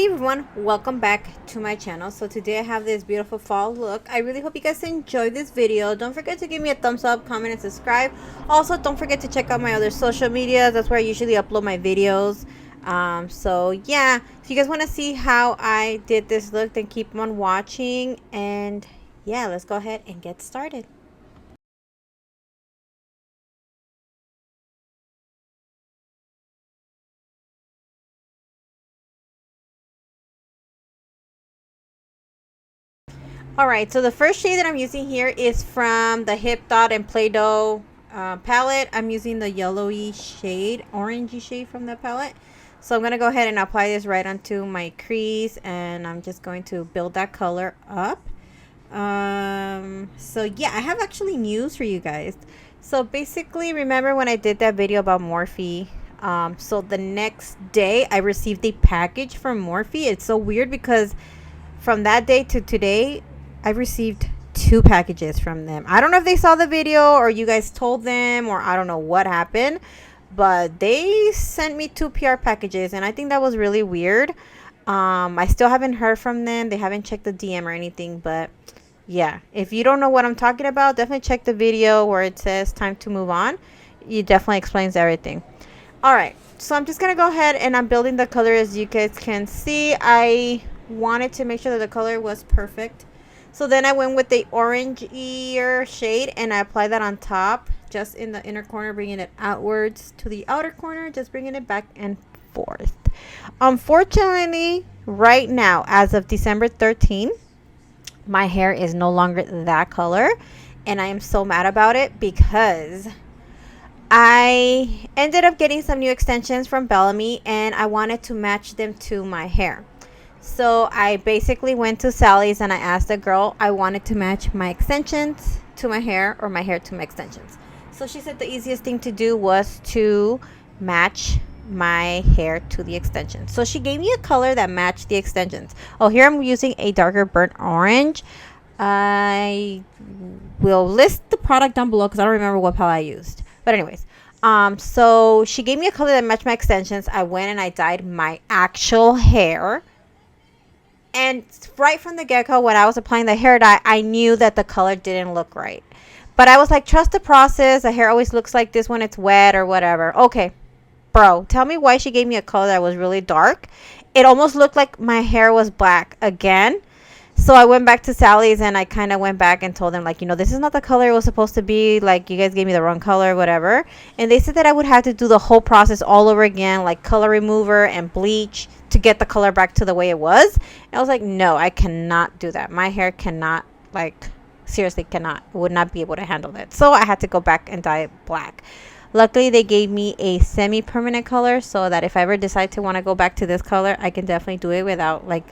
Hey everyone, welcome back to my channel. So today I have this beautiful fall look. I really hope you guys enjoyed this video. Don't forget to give me a thumbs up, comment, and subscribe. Also, don't forget to check out my other social media. That's where I usually upload my videos. So yeah, if you guys want to see how I did this look, then keep on watching. And yeah, let's go ahead and get started. Alright, so the first shade that I'm using here is from the Hip Dot and Play-Doh palette. I'm using the yellowy shade, orangey shade from the palette. So I'm going to go ahead and apply this right onto my crease, and I'm just going to build that color up. So yeah, I have actually news for you guys. So basically, remember when I did that video about Morphe? So the next day I received a package from Morphe. It's so weird because from that day to today, I received 2 packages from them. I don't know if they saw the video or you guys told them, or I don't know what happened, but they sent me 2 PR packages, and I think that was really weird. I still haven't heard from them. They haven't checked the DM or anything, but yeah, if you don't know what I'm talking about, definitely check the video where it says time to move on. It definitely explains everything. All right, so I'm just gonna go ahead and I'm building the color. As you guys can see, I wanted to make sure that the color was perfect. So then I went with the orangey shade and I applied that on top, just in the inner corner, bringing it outwards to the outer corner, just bringing it back and forth. Unfortunately, right now, as of December 13, my hair is no longer that color, and I am so mad about it because I ended up getting some new extensions from Bellamy and I wanted to match them to my hair. So I basically went to Sally's and I asked the girl I wanted to match my extensions to my hair or my hair to my extensions. So she said the easiest thing to do was to match my hair to the extensions. So she gave me a color that matched the extensions. Oh, here I'm using a darker burnt orange. I will list the product down below because I don't remember what palette I used. But anyways, so she gave me a color that matched my extensions. I went and I dyed my actual hair. And right from the get-go, when I was applying the hair dye, I knew that the color didn't look right. But I was like, trust the process. The hair always looks like this when it's wet or whatever. Okay, bro, tell me why she gave me a color that was really dark. It almost looked like my hair was black again. So I went back to Sally's and I kind of went back and told them, like, this is not the color it was supposed to be. Like, you guys gave me the wrong color, whatever. And they said that I would have to do the whole process all over again, like color remover and bleach, to get the color back to the way it was. And I was like, no, I cannot do that. My hair cannot, like, seriously cannot, would not be able to handle that. So I had to go back and dye it black. Luckily, they gave me a semi-permanent color so that if I ever decide to want to go back to this color, I can definitely do it without, like,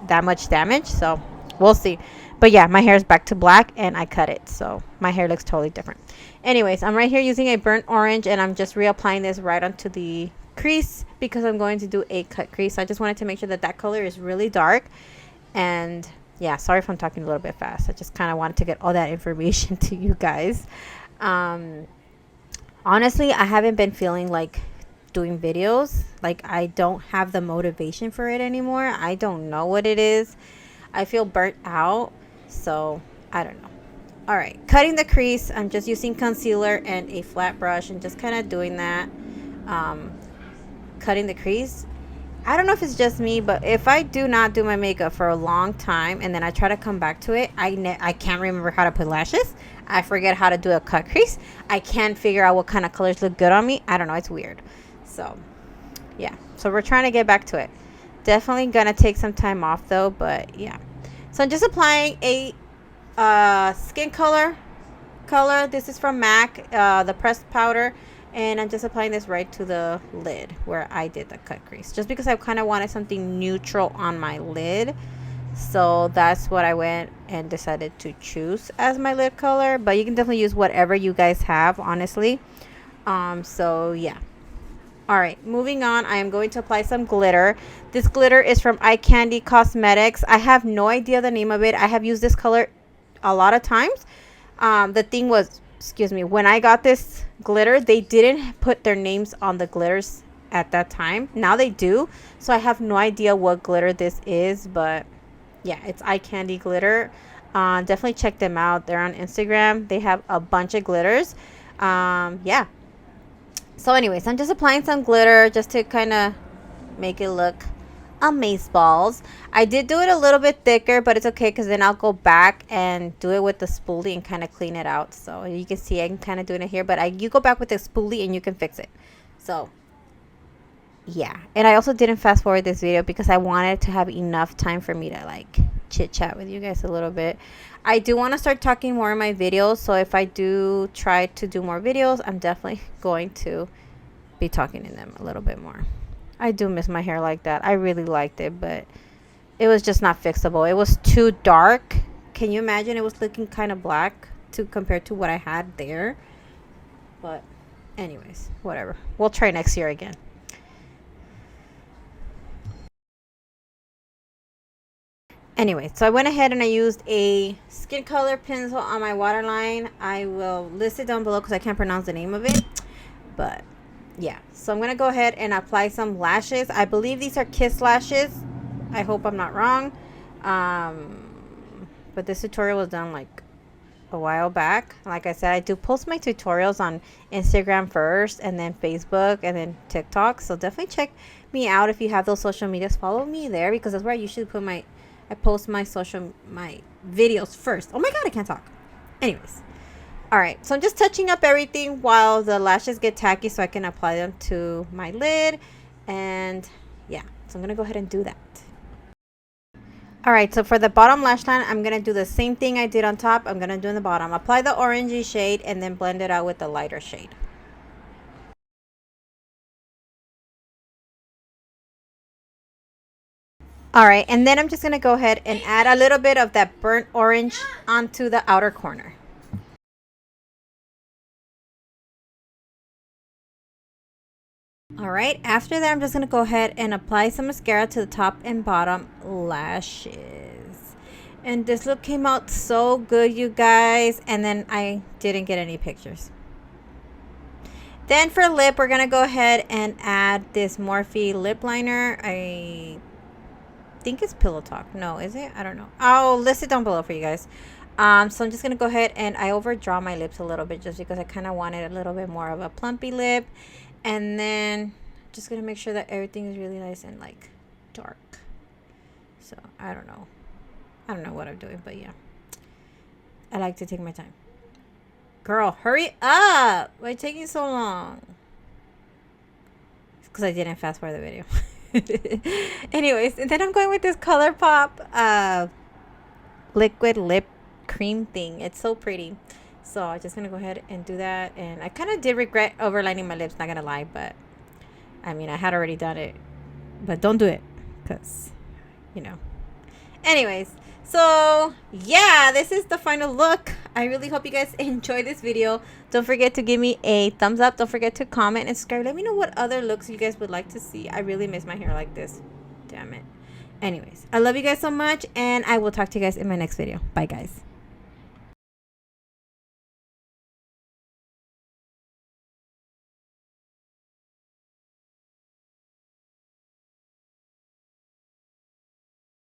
that much damage. So we'll see. But yeah, my hair is back to black and I cut it, so my hair looks totally different. Anyways, I'm right here using a burnt orange and I'm just reapplying this right onto the crease because I'm going to do a cut crease. I just wanted to make sure that that color is really dark. And yeah, sorry if I'm talking a little bit fast. I just kind of wanted to get all that information to you guys. Honestly, I haven't been feeling like doing videos. Like, I don't have the motivation for it anymore. I don't know what it is. I feel burnt out, so I don't know. All right, cutting the crease. I'm just using concealer and a flat brush and just kind of doing that. Cutting the crease. I don't know if it's just me, but if I do not do my makeup for a long time and then I try to come back to it, I can't remember how to put lashes. I forget how to do a cut crease. I can't figure out what kind of colors look good on me. I don't know. It's weird. So yeah, so we're trying to get back to it. Definitely gonna take some time off though, but yeah. So I'm just applying a skin color. This is from MAC, the pressed powder, and I'm just applying this right to the lid where I did the cut crease, just because I kind of wanted something neutral on my lid. So that's what I went and decided to choose as my lid color, but you can definitely use whatever you guys have, honestly. So yeah. All right, moving on, I am going to apply some glitter. This glitter is from Eye Candy Cosmetics. I have no idea the name of it. I have used this color a lot of times. The thing was, excuse me, when I got this glitter, they didn't put their names on the glitters at that time. Now they do. So I have no idea what glitter this is, but yeah, it's eye candy glitter. Definitely check them out. They're on Instagram. They have a bunch of glitters. Yeah. So anyways, I'm just applying some glitter just to kind of make it look amazeballs. I did do it a little bit thicker, but it's okay because then I'll go back and do it with the spoolie and kind of clean it out. So you can see I'm kind of doing it here, but you go back with the spoolie and you can fix it. So yeah, and I also didn't fast forward this video because I wanted to have enough time for me to like chit chat with you guys a little bit. I do want to start talking more in my videos, so if I do try to do more videos, I'm definitely going to be talking in them a little bit more. I do miss my hair like that. I really liked it, but it was just not fixable. It was too dark. Can you imagine? It was looking kind of black compared to what I had there. But anyways, whatever. We'll try next year again. Anyway, so I went ahead and I used a skin color pencil on my waterline. I will list it down below because I can't pronounce the name of it. But yeah, so I'm going to go ahead and apply some lashes. I believe these are Kiss lashes. I hope I'm not wrong. But this tutorial was done like a while back. Like I said, I do post my tutorials on Instagram first and then Facebook and then TikTok. So definitely check me out if you have those social medias. Follow me there because that's where I usually put I post my videos first. Oh my god, I can't talk. Anyways. Alright, so I'm just touching up everything while the lashes get tacky so I can apply them to my lid. And yeah, so I'm going to go ahead and do that. Alright, so for the bottom lash line, I'm going to do the same thing I did on top. I'm going to do in the bottom. Apply the orangey shade and then blend it out with the lighter shade. Alright, and then I'm just going to go ahead and add a little bit of that burnt orange onto the outer corner. Alright, after that I'm just going to go ahead and apply some mascara to the top and bottom lashes. And this look came out so good, you guys. And then I didn't get any pictures. Then for lip, we're going to go ahead and add this Morphe lip liner. I think it's Pillow Talk. No, is it? I don't know. I'll list it down below for you guys. So I'm just going to go ahead and I overdraw my lips a little bit just because I kind of wanted a little bit more of a plumpy lip. And then just going to make sure that everything is really nice and like dark. So I don't know. I don't know what I'm doing, but yeah. I like to take my time. Girl, hurry up! Why are you taking so long? It's because I didn't fast forward the video. Anyways, and then I'm going with this ColourPop liquid lip cream thing. It's so pretty. So I'm just going to go ahead and do that. And I kind of did regret overlining my lips, not going to lie. But, I mean, I had already done it. But don't do it. Because, you know. Anyways, so, yeah, this is the final look. I really hope you guys enjoyed this video. Don't forget to give me a thumbs up. Don't forget to comment and subscribe. Let me know what other looks you guys would like to see. I really miss my hair like this. Damn it. Anyways, I love you guys so much. And I will talk to you guys in my next video. Bye, guys.